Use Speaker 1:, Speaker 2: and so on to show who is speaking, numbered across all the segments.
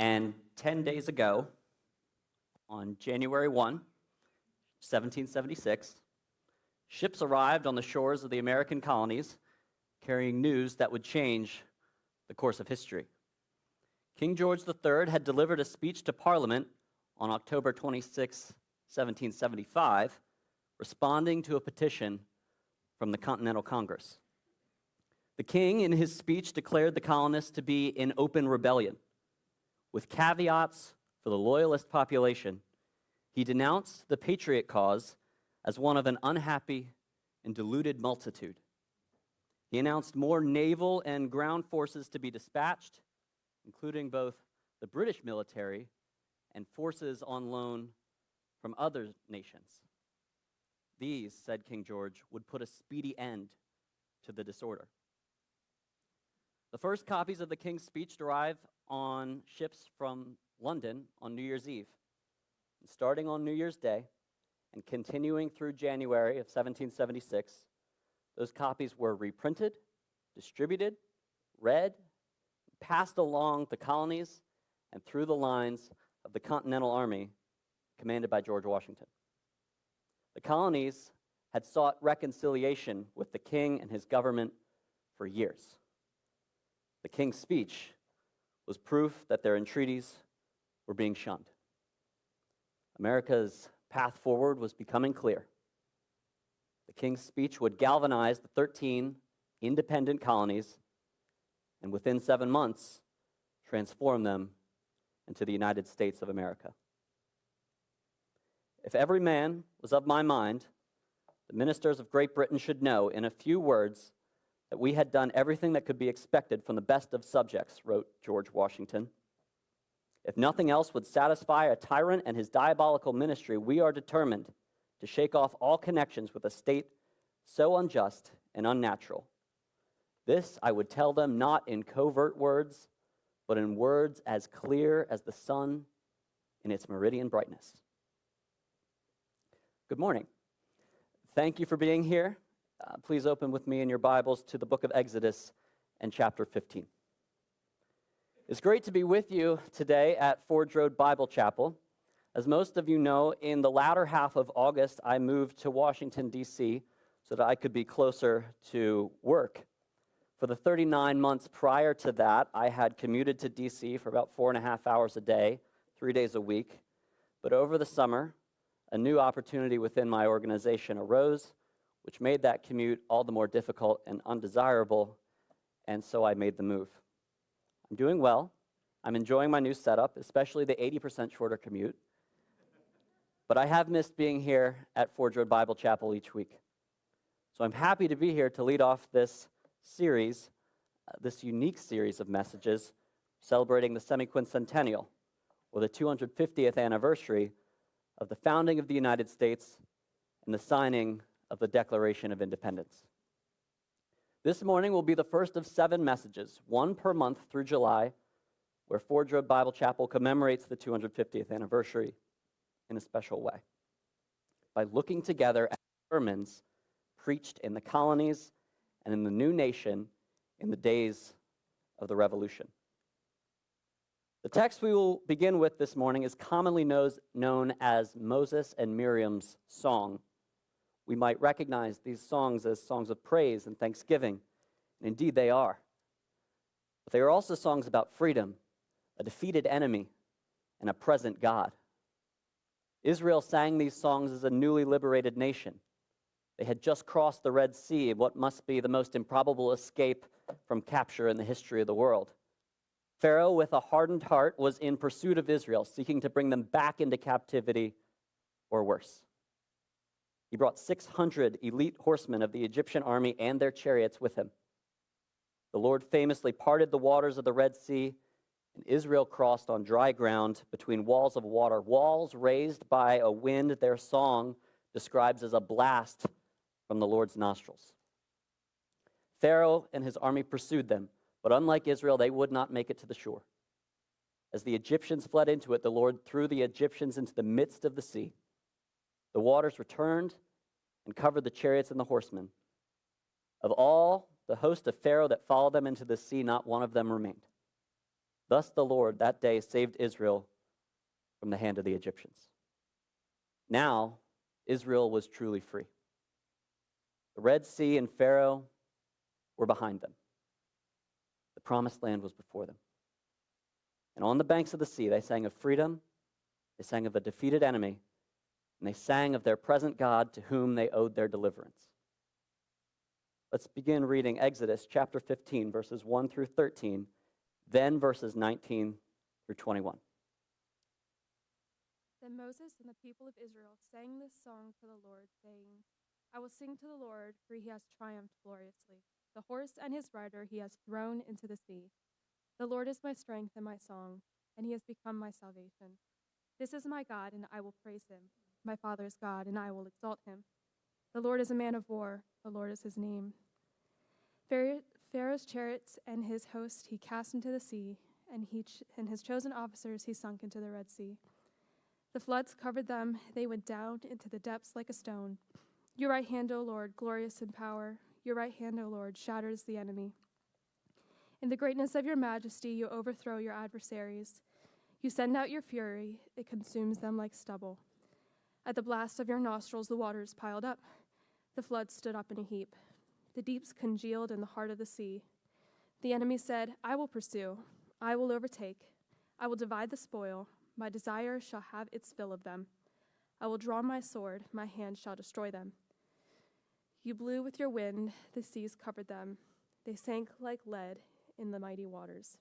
Speaker 1: And 10 days ago, on January 1, 1776, ships arrived on the shores of the American colonies carrying news that would change the course of history. King George III had delivered a speech to Parliament on October 26, 1775, responding to a petition from the Continental Congress. The king, in his speech, declared the colonists to be in open rebellion. With caveats for the loyalist population, he denounced the patriot cause as one of an unhappy and deluded multitude. He announced more naval and ground forces to be dispatched, including both the British military and forces on loan from other nations. These, said King George, would put a speedy end to the disorder. The first copies of the king's speech arrive on ships from London on New Year's Eve. And starting on New Year's Day and continuing through January of 1776, those copies were reprinted, distributed, read, passed along the colonies and through the lines of the Continental Army commanded by George Washington. The colonies had sought reconciliation with the king and his government for years. The king's speech was proof that their entreaties were being shunned. America's path forward was becoming clear. The king's speech would galvanize the 13 independent colonies and within 7 months transform them into the United States of America. If every man was of my mind, the ministers of Great Britain should know in a few words that we had done everything that could be expected from the best of subjects, wrote George Washington. If nothing else would satisfy a tyrant and his diabolical ministry, we are determined to shake off all connections with a state so unjust and unnatural. This I would tell them not in covert words, but in words as clear as the sun in its meridian brightness. Good morning. Thank you for being here. Please open with me in your Bibles to the book of Exodus and chapter 15. It's great to be with you today at Forge Road Bible Chapel. As most of you know, in the latter half of August, I moved to Washington, D.C., so that I could be closer to work. For the 39 months prior to that, I had commuted to D.C. for about 4.5 hours a day, 3 days a week. But over the summer, a new opportunity within my organization arose, which made that commute all the more difficult and undesirable, and so I made the move. I'm doing well. I'm enjoying my new setup, especially the 80% shorter commute. But I have missed being here at Forge Road Bible Chapel each week. So I'm happy to be here to lead off this series, this unique series of messages celebrating the semi-quincentennial, or the 250th anniversary of the founding of the United States and the signing of the Declaration of Independence. This morning will be the first of 7 messages, one per month through July, where Forge Road Bible Chapel commemorates the 250th anniversary in a special way by looking together at sermons preached in the colonies and in the new nation in the days of the Revolution. The text we will begin with this morning is commonly known as Moses and Miriam's song. We might recognize these songs as songs of praise and thanksgiving, and indeed they are. But they are also songs about freedom, a defeated enemy, and a present God. Israel sang these songs as a newly liberated nation. They had just crossed the Red Sea, what must be the most improbable escape from capture in the history of the world. Pharaoh, with a hardened heart, was in pursuit of Israel, seeking to bring them back into captivity or worse. He brought 600 elite horsemen of the Egyptian army and their chariots with him. The Lord famously parted the waters of the Red Sea, and Israel crossed on dry ground between walls of water, walls raised by a wind their song describes as a blast from the Lord's nostrils. Pharaoh and his army pursued them, but unlike Israel, they would not make it to the shore. As the Egyptians fled into it, the Lord threw the Egyptians into the midst of the sea. The waters returned and covered the chariots and the horsemen. Of all the host of Pharaoh that followed them into the sea, not one of them remained. Thus the Lord that day saved Israel from the hand of the Egyptians. Now Israel was truly free. The Red Sea and Pharaoh were behind them. The promised land was before them. And on the banks of the sea, they sang of freedom, they sang of a defeated enemy, and they sang of their present God to whom they owed their deliverance. Let's begin reading Exodus chapter 15, verses 1 through 13, then verses 19 through 21.
Speaker 2: Then Moses and the people of Israel sang this song to the Lord, saying, I will sing to the Lord, for he has triumphed gloriously. The horse and his rider he has thrown into the sea. The Lord is my strength and my song, and he has become my salvation. This is my God, and I will praise him, my father's God, and I will exalt him. The Lord is a man of war, the Lord is his name. Pharaoh's chariots and his host he cast into the sea, and his chosen officers he sunk into the Red Sea. The floods covered them, they went down into the depths like a stone. Your right hand, O Lord, glorious in power. Your right hand, O Lord, shatters the enemy. In the greatness of your majesty, you overthrow your adversaries. You send out your fury, it consumes them like stubble. At the blast of your nostrils, the waters piled up. The floods stood up in a heap. The deeps congealed in the heart of the sea. The enemy said, I will pursue, I will overtake, I will divide the spoil. My desire shall have its fill of them. I will draw my sword, my hand shall destroy them. You blew with your wind, the seas covered them. They sank like lead in the mighty waters.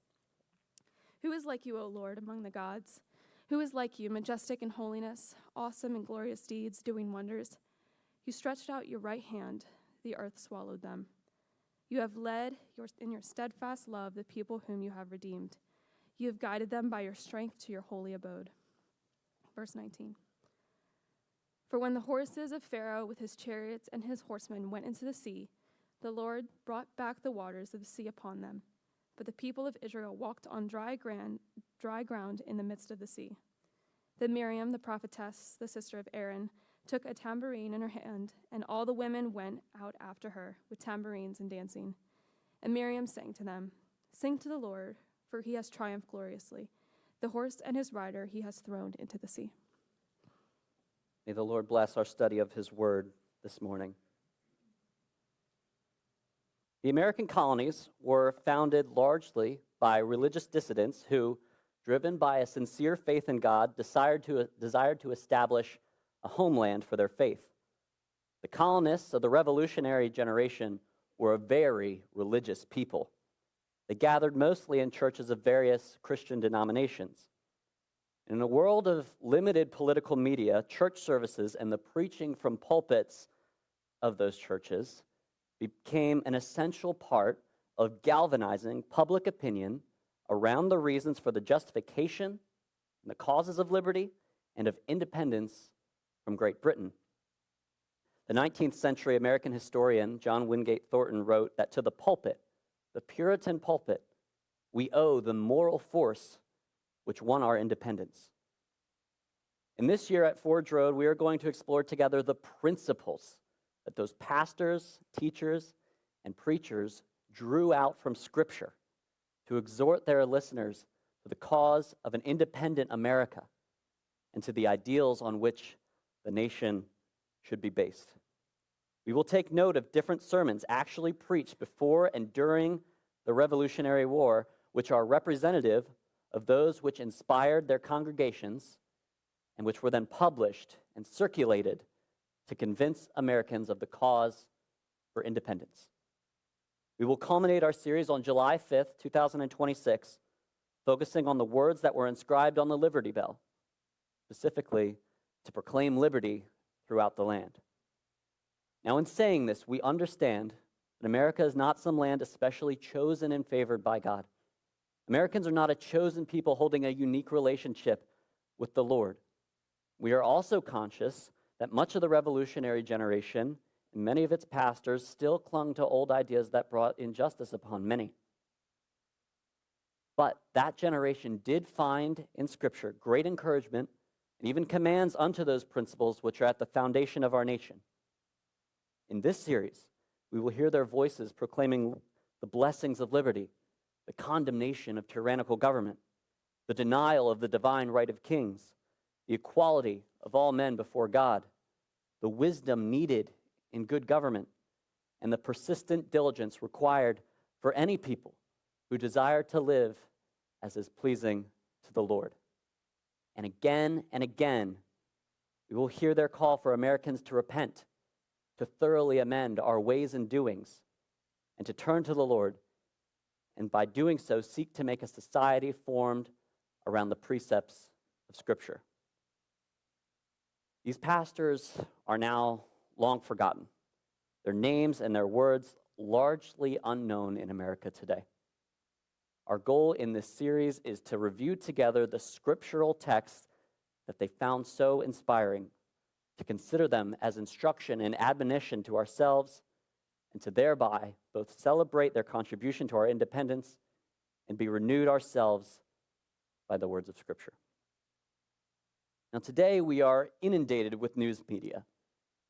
Speaker 2: Who is like you, O Lord, among the gods? Who is like you, majestic in holiness, awesome in glorious deeds, doing wonders? You stretched out your right hand, the earth swallowed them. You have led in your steadfast love the people whom you have redeemed. You have guided them by your strength to your holy abode. Verse 19. For when the horses of Pharaoh with his chariots and his horsemen went into the sea, the Lord brought back the waters of the sea upon them. But the people of Israel walked on dry ground in the midst of the sea. Then Miriam, the prophetess, the sister of Aaron, took a tambourine in her hand, and all the women went out after her with tambourines and dancing. And Miriam sang to them, Sing to the Lord, for he has triumphed gloriously. The horse and his rider he has thrown into the sea.
Speaker 1: May the Lord bless our study of his word this morning. The American colonies were founded largely by religious dissidents who, driven by a sincere faith in God, desired to establish a homeland for their faith. The colonists of the Revolutionary generation were a very religious people. They gathered mostly in churches of various Christian denominations. In a world of limited political media, church services and the preaching from pulpits of those churches became an essential part of galvanizing public opinion around the reasons for the justification and the causes of liberty and of independence from Great Britain. The 19th century American historian John Wingate Thornton wrote that to the pulpit, the Puritan pulpit, we owe the moral force which won our independence. And this year at Forge Road, we are going to explore together the principles that those pastors, teachers, and preachers drew out from Scripture to exhort their listeners to the cause of an independent America and to the ideals on which the nation should be based. We will take note of different sermons actually preached before and during the Revolutionary War, which are representative of those which inspired their congregations and which were then published and circulated to convince Americans of the cause for independence. We will culminate our series on July 5th, 2026, focusing on the words that were inscribed on the Liberty Bell, specifically to proclaim liberty throughout the land. Now, in saying this, we understand that America is not some land especially chosen and favored by God. Americans are not a chosen people holding a unique relationship with the Lord. We are also conscious that much of the revolutionary generation and many of its pastors still clung to old ideas that brought injustice upon many. But that generation did find in Scripture great encouragement and even commands unto those principles which are at the foundation of our nation. In this series, we will hear their voices proclaiming the blessings of liberty, the condemnation of tyrannical government, the denial of the divine right of kings, the equality of all men before God, the wisdom needed in good government, and the persistent diligence required for any people who desire to live as is pleasing to the Lord. And again, we will hear their call for Americans to repent, to thoroughly amend our ways and doings, and to turn to the Lord, and by doing so, seek to make a society formed around the precepts of Scripture. These pastors are now long forgotten, their names and their words largely unknown in America today. Our goal in this series is to review together the scriptural texts that they found so inspiring, to consider them as instruction and admonition to ourselves, and to thereby both celebrate their contribution to our independence and be renewed ourselves by the words of Scripture. Now, today we are inundated with news media.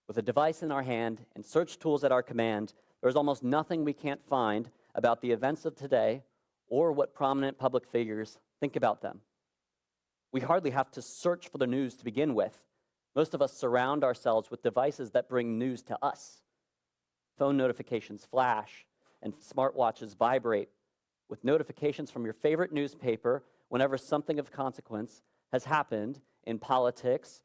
Speaker 1: With a device in our hand and search tools at our command, there's almost nothing we can't find about the events of today or what prominent public figures think about them. We hardly have to search for the news to begin with. Most of us surround ourselves with devices that bring news to us. Phone notifications flash and smartwatches vibrate with notifications from your favorite newspaper whenever something of consequence has happened in politics,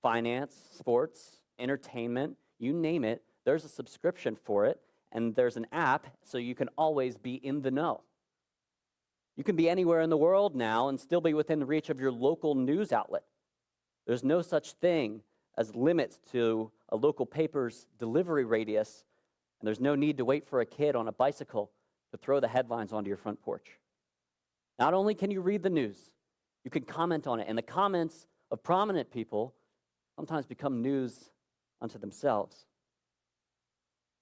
Speaker 1: finance, sports, entertainment, you name it. There's a subscription for it, and there's an app so you can always be in the know. You can be anywhere in the world now and still be within the reach of your local news outlet. There's no such thing as limits to a local paper's delivery radius, and there's no need to wait for a kid on a bicycle to throw the headlines onto your front porch. Not only can you read the news, you can comment on it, and the comments of prominent people sometimes become news unto themselves.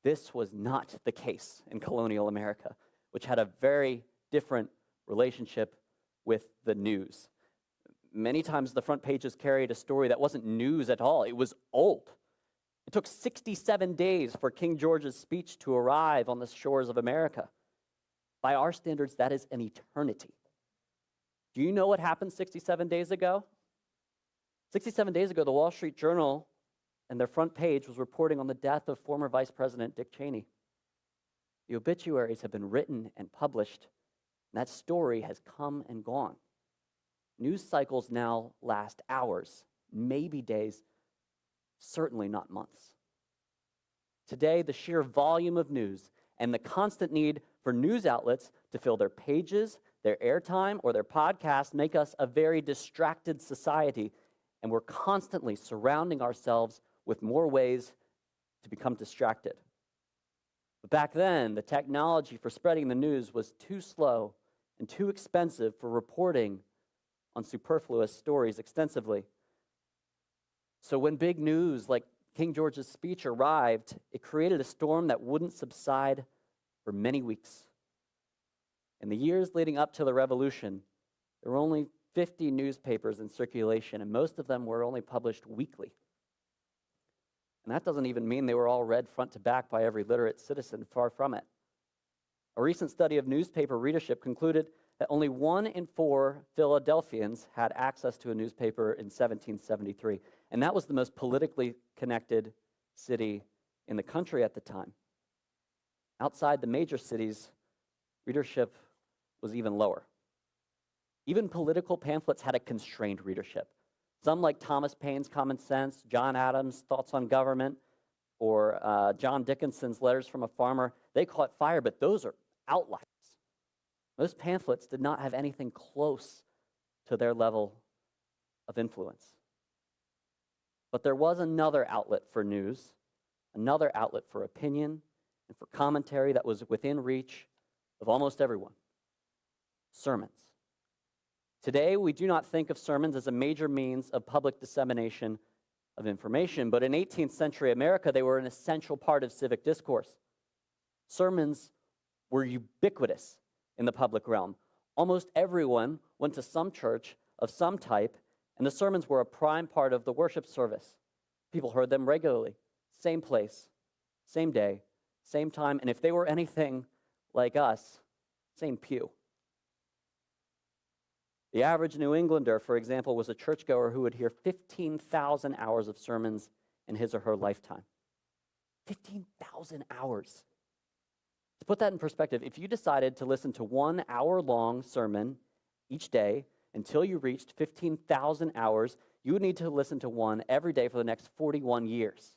Speaker 1: This was not the case in colonial America, which had a very different relationship with the news. Many times the front pages carried a story that wasn't news at all. It was old. It took 67 days for King George's speech to arrive on the shores of America. By our standards, that is an eternity. Do you know what happened 67 days ago? 67 days ago, the Wall Street Journal and their front page was reporting on the death of former Vice President Dick Cheney. The obituaries have been written and published, and that story has come and gone. News cycles now last hours, maybe days, certainly not months. Today, the sheer volume of news and the constant need for news outlets to fill their pages, their airtime, or their podcasts make us a very distracted society, and we're constantly surrounding ourselves with more ways to become distracted. But back then, the technology for spreading the news was too slow and too expensive for reporting on superfluous stories extensively. So when big news like King George's speech arrived, it created a storm that wouldn't subside for many weeks. In the years leading up to the Revolution, there were only 50 newspapers in circulation, and most of them were only published weekly. And that doesn't even mean they were all read front to back by every literate citizen, far from it. A recent study of newspaper readership concluded that only 1 in 4 Philadelphians had access to a newspaper in 1773, and that was the most politically connected city in the country at the time. Outside the major cities, readership was even lower. Even political pamphlets had a constrained readership. Some, like Thomas Paine's Common Sense, John Adams' Thoughts on Government, or John Dickinson's Letters from a Farmer, they caught fire, but those are outliers. Most pamphlets did not have anything close to their level of influence. But there was another outlet for news, another outlet for opinion and for commentary that was within reach of almost everyone: sermons. Today, we do not think of sermons as a major means of public dissemination of information, but in 18th century America, they were an essential part of civic discourse. Sermons were ubiquitous in the public realm. Almost everyone went to some church of some type, and the sermons were a prime part of the worship service. People heard them regularly, same place, same day, same time, and if they were anything like us, same pew. The average New Englander, for example, was a churchgoer who would hear 15,000 hours of sermons in his or her lifetime. 15,000 hours. To put that in perspective, if you decided to listen to 1 hour-long sermon each day until you reached 15,000 hours, you would need to listen to one every day for the next 41 years.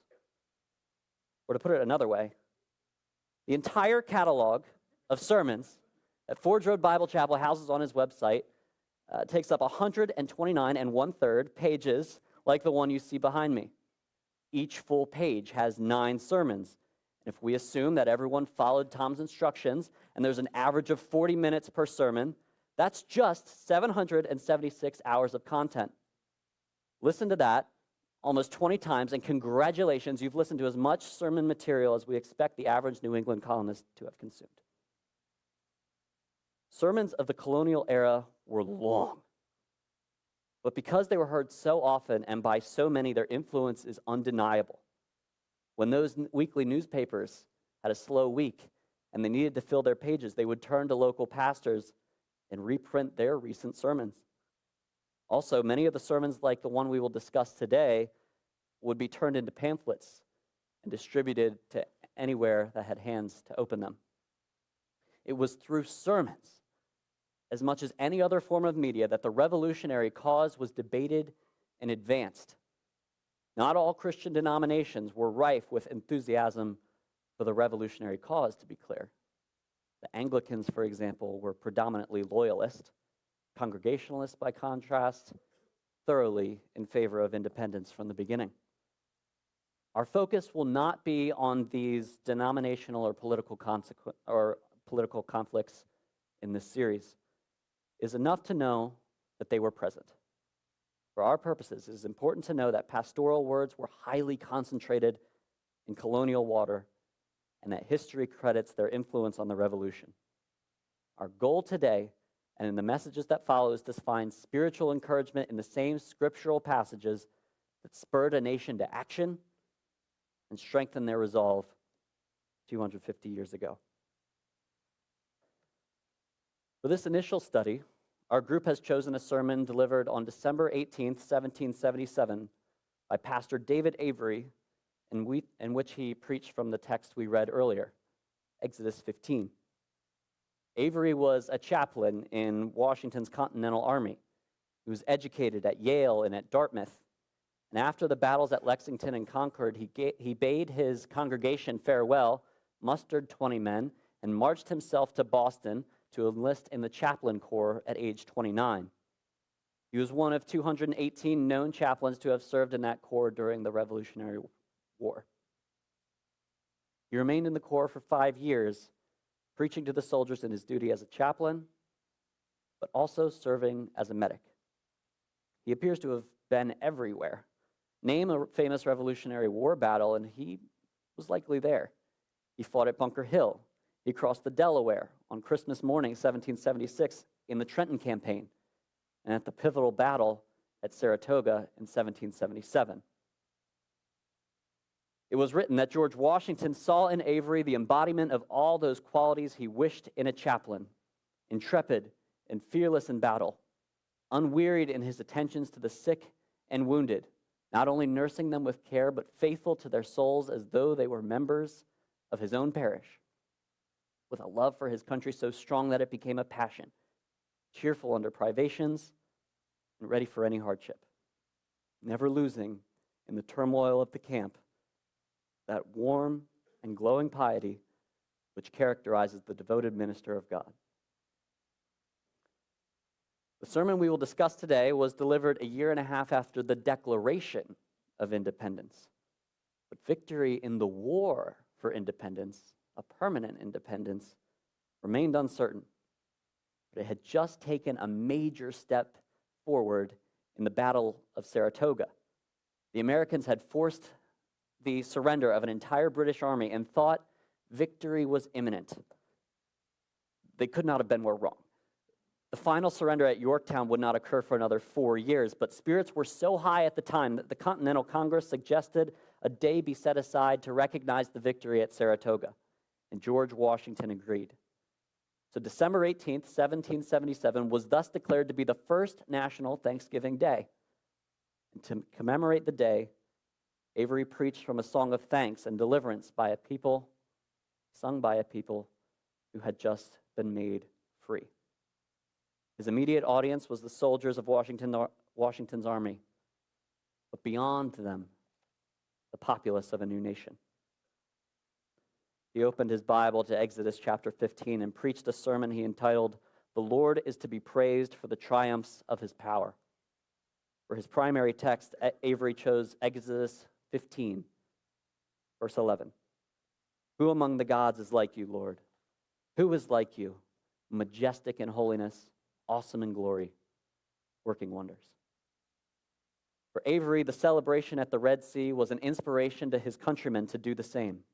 Speaker 1: Or to put it another way, the entire catalog of sermons that Forge Road Bible Chapel houses on his website takes up 129 and 1/3 pages like the one you see behind me. Each full page has 9 sermons. And if we assume that everyone followed Tom's instructions and there's an average of 40 minutes per sermon, that's just 776 hours of content. Listen to that almost 20 times, and congratulations, you've listened to as much sermon material as we expect the average New England colonist to have consumed. Sermons of the colonial era were long, but because they were heard so often and by so many, their influence is undeniable. When those weekly newspapers had a slow week and they needed to fill their pages, they would turn to local pastors and reprint their recent sermons. Also, many of the sermons like the one we will discuss today would be turned into pamphlets and distributed to anywhere that had hands to open them. It was through sermons, as much as any other form of media, that the revolutionary cause was debated and advanced. Not all Christian denominations were rife with enthusiasm for the revolutionary cause, to be clear. The Anglicans, for example, were predominantly loyalist. Congregationalists, by contrast, thoroughly in favor of independence from the beginning. Our focus will not be on these denominational or political conflicts in this series. It is enough to know that they were present. For our purposes, it is important to know that pastoral words were highly concentrated in colonial water and that history credits their influence on the revolution. Our goal today and in the messages that follow is to find spiritual encouragement in the same scriptural passages that spurred a nation to action and strengthened their resolve 250 years ago. For this initial study, our group has chosen a sermon delivered on December 18th, 1777 by Pastor David Avery, in which he preached from the text we read earlier, Exodus 15. Avery was a chaplain in Washington's Continental Army. He was educated at Yale and at Dartmouth. And after the battles at Lexington and Concord, he bade his congregation farewell, mustered 20 men, and marched himself to Boston to enlist in the chaplain corps at age 29. He was one of 218 known chaplains to have served in that corps during the Revolutionary War. He remained in the corps for 5 years, preaching to the soldiers in his duty as a chaplain, but also serving as a medic. He appears to have been everywhere. Name a famous Revolutionary War battle, and he was likely there. He fought at Bunker Hill. He crossed the Delaware on Christmas morning, 1776, in the Trenton Campaign, and at the pivotal battle at Saratoga in 1777. It was written that George Washington saw in Avery the embodiment of all those qualities he wished in a chaplain: intrepid and fearless in battle, unwearied in his attentions to the sick and wounded, not only nursing them with care, but faithful to their souls as though they were members of his own parish, with a love for his country so strong that it became a passion, cheerful under privations and ready for any hardship, never losing in the turmoil of the camp that warm and glowing piety which characterizes the devoted minister of God. The sermon we will discuss today was delivered a year and a half after the Declaration of Independence. But victory in the war for independence, a permanent independence, remained uncertain. But it had just taken a major step forward in the Battle of Saratoga. The Americans had forced the surrender of an entire British army and thought victory was imminent. They could not have been more wrong. The final surrender at Yorktown would not occur for another 4 years, but spirits were so high at the time that the Continental Congress suggested a day be set aside to recognize the victory at Saratoga, and George Washington agreed. So December 18th, 1777 was thus declared to be the first national Thanksgiving Day. And to commemorate the day, Avery preached from a song of thanks and deliverance by a people, sung by a people who had just been made free. His immediate audience was the soldiers of Washington's army, but beyond them, the populace of a new nation. He opened his Bible to Exodus chapter 15 and preached a sermon he entitled, "The Lord is to be praised for the triumphs of his power." For his primary text, Avery chose Exodus 15, verse 11. "Who among the gods is like you, Lord? Who is like you, majestic in holiness, awesome in glory, working wonders?" For Avery, the celebration at the Red Sea was an inspiration to his countrymen to do the same.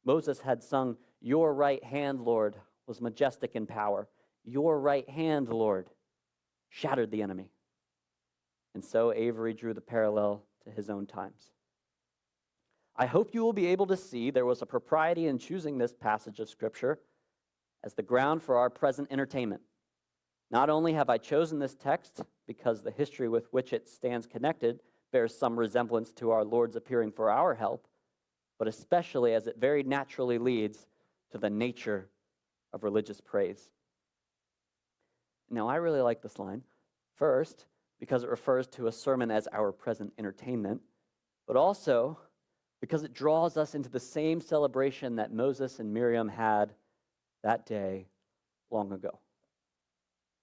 Speaker 1: Moses had sung, "Your right hand, Lord, was majestic in power. Your right hand, Lord, shattered the enemy." And so Avery drew the parallel to his own times. I hope you will be able to see there was a propriety in choosing this passage of Scripture as the ground for our present entertainment. Not only have I chosen this text because the history with which it stands connected bears some resemblance to our Lord's appearing for our help, but especially as it very naturally leads to the nature of religious praise. Now, I really like this line. First, because it refers to a sermon as our present entertainment, but also because it draws us into the same celebration that Moses and Miriam had that day long ago.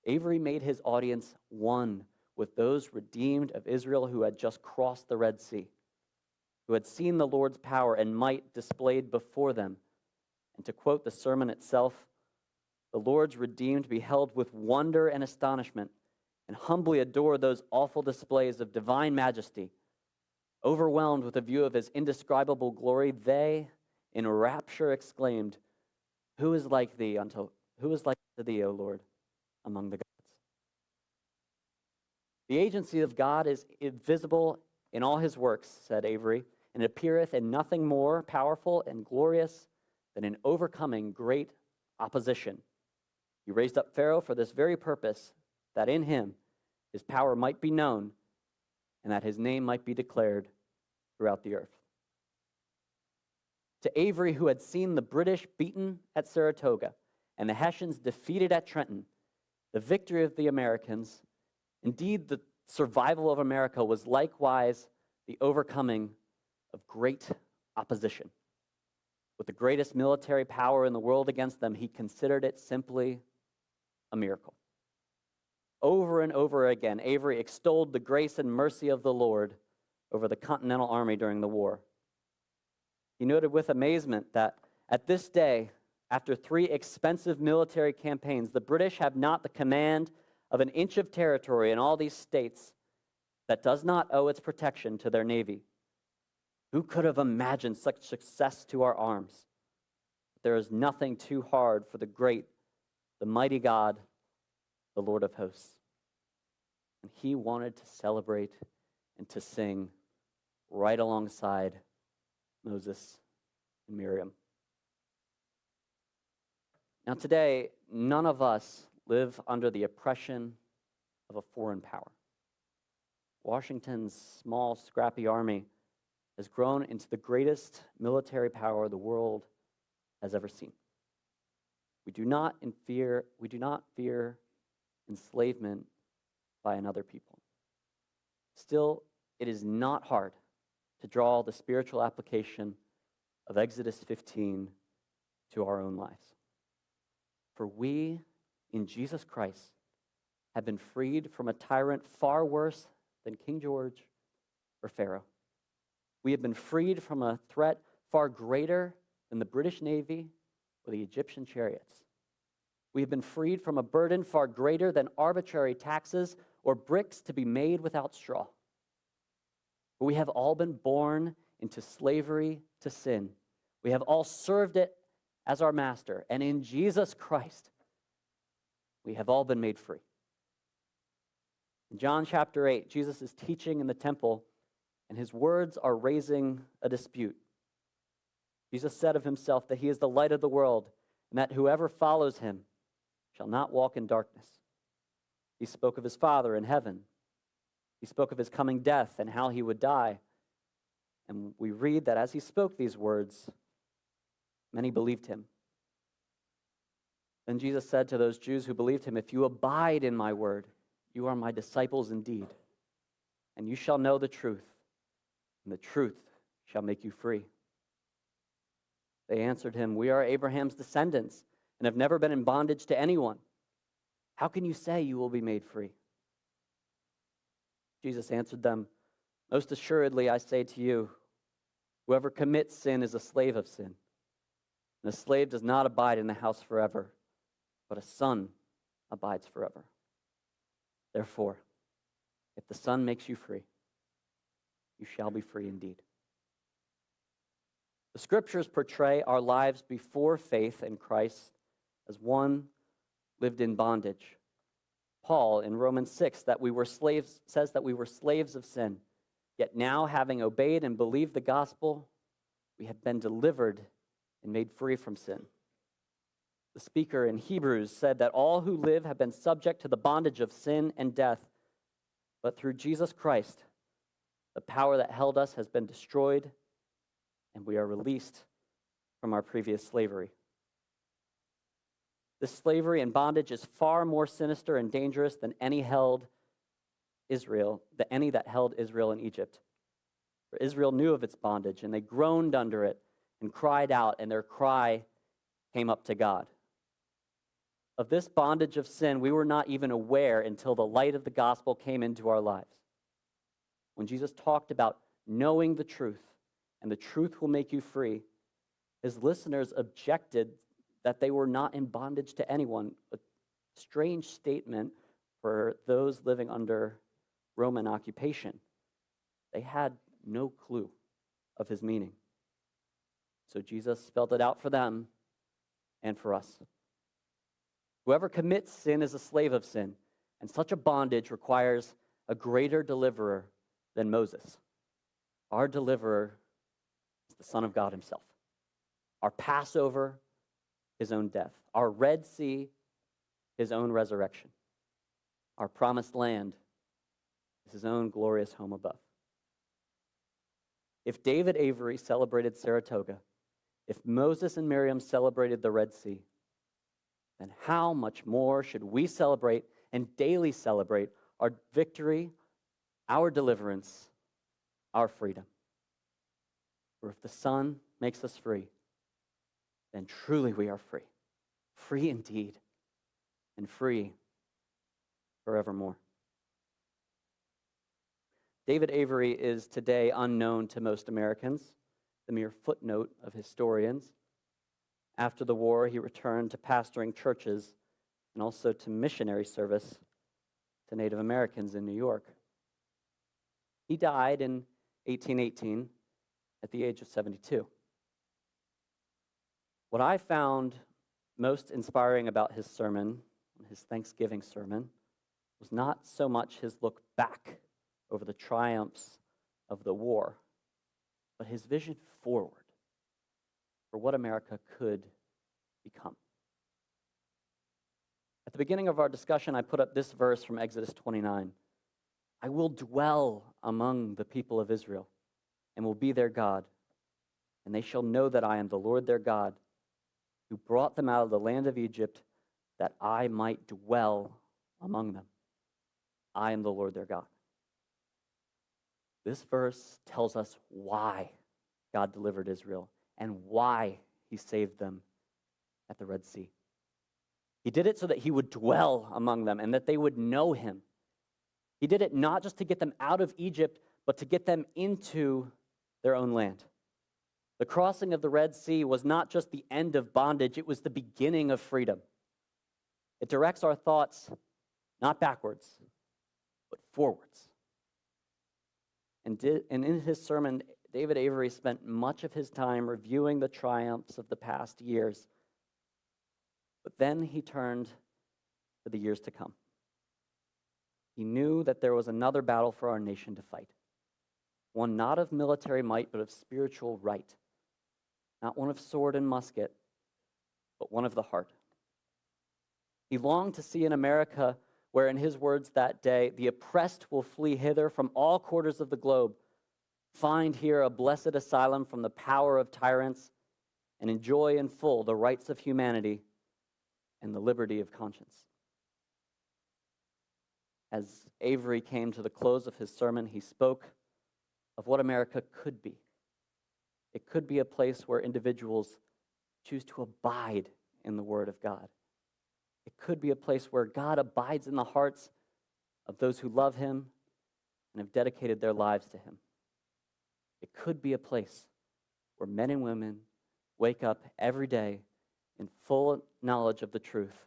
Speaker 1: Avery made his audience one with those redeemed of Israel who had just crossed the Red Sea, who had seen the Lord's power and might displayed before them. And to quote the sermon itself, "The Lord's redeemed beheld with wonder and astonishment and humbly adored those awful displays of divine majesty. Overwhelmed with a view of his indescribable glory, they, in rapture, exclaimed, 'Who is like thee unto thee, O Lord, among the gods?'" "The agency of God is visible in all his works," said Avery, "and it appeareth in nothing more powerful and glorious than in overcoming great opposition. He raised up Pharaoh for this very purpose, that in him his power might be known, and that his name might be declared throughout the earth." To Avery, who had seen the British beaten at Saratoga and the Hessians defeated at Trenton, the victory of the Americans, indeed the survival of America, was likewise the overcoming of great opposition. With the greatest military power in the world against them, he considered it simply a miracle. Over and over again, Avery extolled the grace and mercy of the Lord over the Continental Army during the war. He noted with amazement that at this day, after 3 expensive military campaigns, the British have not the command of an inch of territory in all these states that does not owe its protection to their navy. Who could have imagined such success to our arms? There is nothing too hard for the great, the mighty God, the Lord of hosts. And he wanted to celebrate and to sing right alongside Moses and Miriam. Now today, none of us live under the oppression of a foreign power. Washington's small, scrappy army has grown into the greatest military power the world has ever seen. We do not fear enslavement by another people. Still, it is not hard to draw the spiritual application of Exodus 15 to our own lives. For we, in Jesus Christ, have been freed from a tyrant far worse than King George or Pharaoh. We have been freed from a threat far greater than the British Navy or the Egyptian chariots. We have been freed from a burden far greater than arbitrary taxes or bricks to be made without straw. We have all been born into slavery to sin. We have all served it as our master. And in Jesus Christ, we have all been made free. In John chapter 8, Jesus is teaching in the temple, and his words are raising a dispute. Jesus said of himself that he is the light of the world, and that whoever follows him shall not walk in darkness. He spoke of his Father in heaven. He spoke of his coming death and how he would die. And we read that as he spoke these words, many believed him. Then Jesus said to those Jews who believed him, "If you abide in my word, you are my disciples indeed, and you shall know the truth, and the truth shall make you free." They answered him, "We are Abraham's descendants and have never been in bondage to anyone. How can you say you will be made free?" Jesus answered them, "Most assuredly I say to you, whoever commits sin is a slave of sin. And a slave does not abide in the house forever, but a son abides forever. Therefore, if the Son makes you free, you shall be free indeed." The scriptures portray our lives before faith in Christ as one lived in bondage. Paul in Romans 6 says that we were slaves of sin, yet now having obeyed and believed the gospel, we have been delivered and made free from sin. The speaker in Hebrews said that all who live have been subject to the bondage of sin and death, but through Jesus Christ, the power that held us has been destroyed, and we are released from our previous slavery. This slavery and bondage is far more sinister and dangerous than any that held Israel in Egypt. For Israel knew of its bondage, and they groaned under it and cried out, and their cry came up to God. Of this bondage of sin, we were not even aware until the light of the gospel came into our lives. When Jesus talked about knowing the truth, and the truth will make you free, his listeners objected that they were not in bondage to anyone, a strange statement for those living under Roman occupation. They had no clue of his meaning. So Jesus spelled it out for them and for us. Whoever commits sin is a slave of sin, and such a bondage requires a greater deliverer than Moses. Our deliverer is the Son of God himself. Our Passover, his own death. Our Red Sea, his own resurrection. Our promised land is his own glorious home above. If David Avery celebrated Saratoga, if Moses and Miriam celebrated the Red Sea, then how much more should we celebrate and daily celebrate our victory, our deliverance, our freedom? For if the Son makes us free, then truly we are free. Free indeed, and free forevermore. David Avery is today unknown to most Americans, the mere footnote of historians. After the war, he returned to pastoring churches and also to missionary service to Native Americans in New York. He died in 1818 at the age of 72. What I found most inspiring about his sermon, his Thanksgiving sermon, was not so much his look back over the triumphs of the war, but his vision forward for what America could become. At the beginning of our discussion, I put up this verse from Exodus 29. "I will dwell among the people of Israel and will be their God, and they shall know that I am the Lord their God, who brought them out of the land of Egypt, that I might dwell among them. I am the Lord their God." This verse tells us why God delivered Israel and why he saved them at the Red Sea. He did it so that he would dwell among them and that they would know him. He did it not just to get them out of Egypt, but to get them into their own land. The crossing of the Red Sea was not just the end of bondage, it was the beginning of freedom. It directs our thoughts not backwards, but forwards. And in his sermon, David Avery spent much of his time reviewing the triumphs of the past years. But then he turned to the years to come. He knew that there was another battle for our nation to fight. One not of military might, but of spiritual right. Not one of sword and musket, but one of the heart. He longed to see an America where, in his words that day, the oppressed will flee hither from all quarters of the globe, find here a blessed asylum from the power of tyrants, and enjoy in full the rights of humanity and the liberty of conscience. As Avery came to the close of his sermon, he spoke of what America could be. It could be a place where individuals choose to abide in the Word of God. It could be a place where God abides in the hearts of those who love him and have dedicated their lives to him. It could be a place where men and women wake up every day in full knowledge of the truth,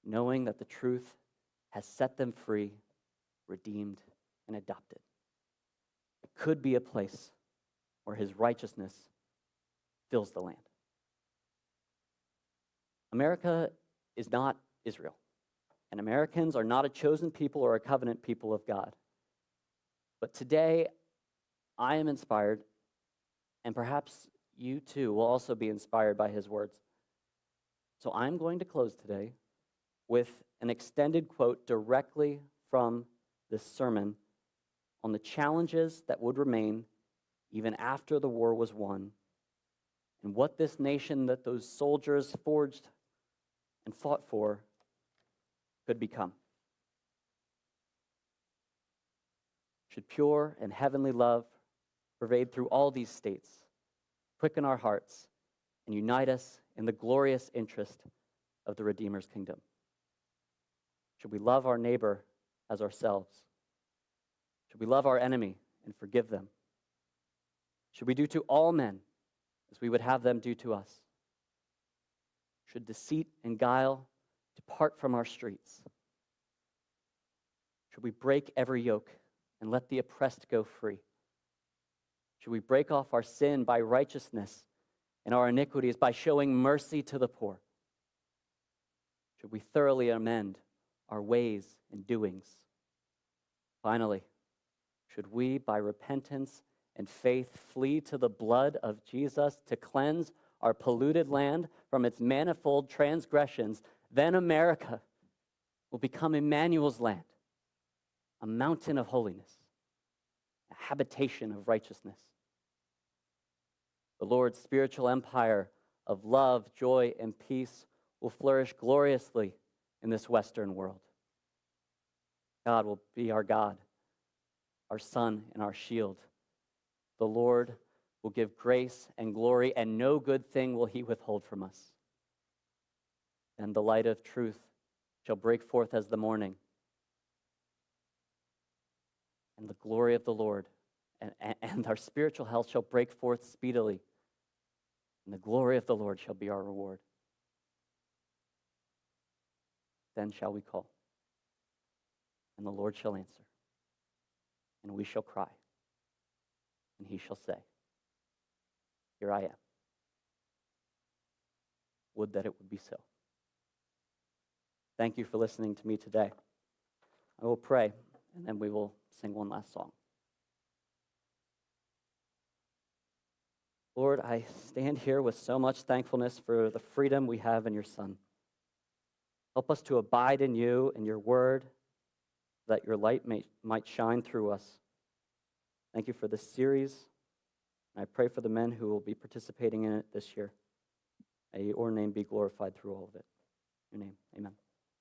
Speaker 1: knowing that the truth has set them free, redeemed, and adopted. It could be a place where his righteousness fills the land. America is not Israel, and Americans are not a chosen people or a covenant people of God. But today, I am inspired, and perhaps you too will also be inspired by his words. So I'm going to close today with an extended quote directly from this sermon on the challenges that would remain even after the war was won, and what this nation that those soldiers forged and fought for could become. Should pure and heavenly love pervade through all these states, quicken our hearts, and unite us in the glorious interest of the Redeemer's kingdom? Should we love our neighbor as ourselves? Should we love our enemy and forgive them? Should we do to all men as we would have them do to us? Should deceit and guile depart from our streets? Should we break every yoke and let the oppressed go free? Should we break off our sin by righteousness and our iniquities by showing mercy to the poor? Should we thoroughly amend our ways and doings? Finally, should we, by repentance and faith, flee to the blood of Jesus to cleanse our polluted land from its manifold transgressions? Then America will become Emmanuel's land, a mountain of holiness, a habitation of righteousness. The Lord's spiritual empire of love, joy, and peace will flourish gloriously in this Western world. God will be our God, our sun, and our shield. The Lord will give grace and glory, and no good thing will he withhold from us. And the light of truth shall break forth as the morning, and the glory of the Lord and our spiritual health shall break forth speedily, and the glory of the Lord shall be our reward. Then shall we call, and the Lord shall answer, and we shall cry, and he shall say, Here I am. Would that it would be so. Thank you for listening to me today. I will pray, and then we will sing one last song. Lord, I stand here with so much thankfulness for the freedom we have in your Son. Help us to abide in you and your word, that your light might shine through us. Thank you for this series, and I pray for the men who will be participating in it this year. May your name be glorified through all of it. In your name, amen.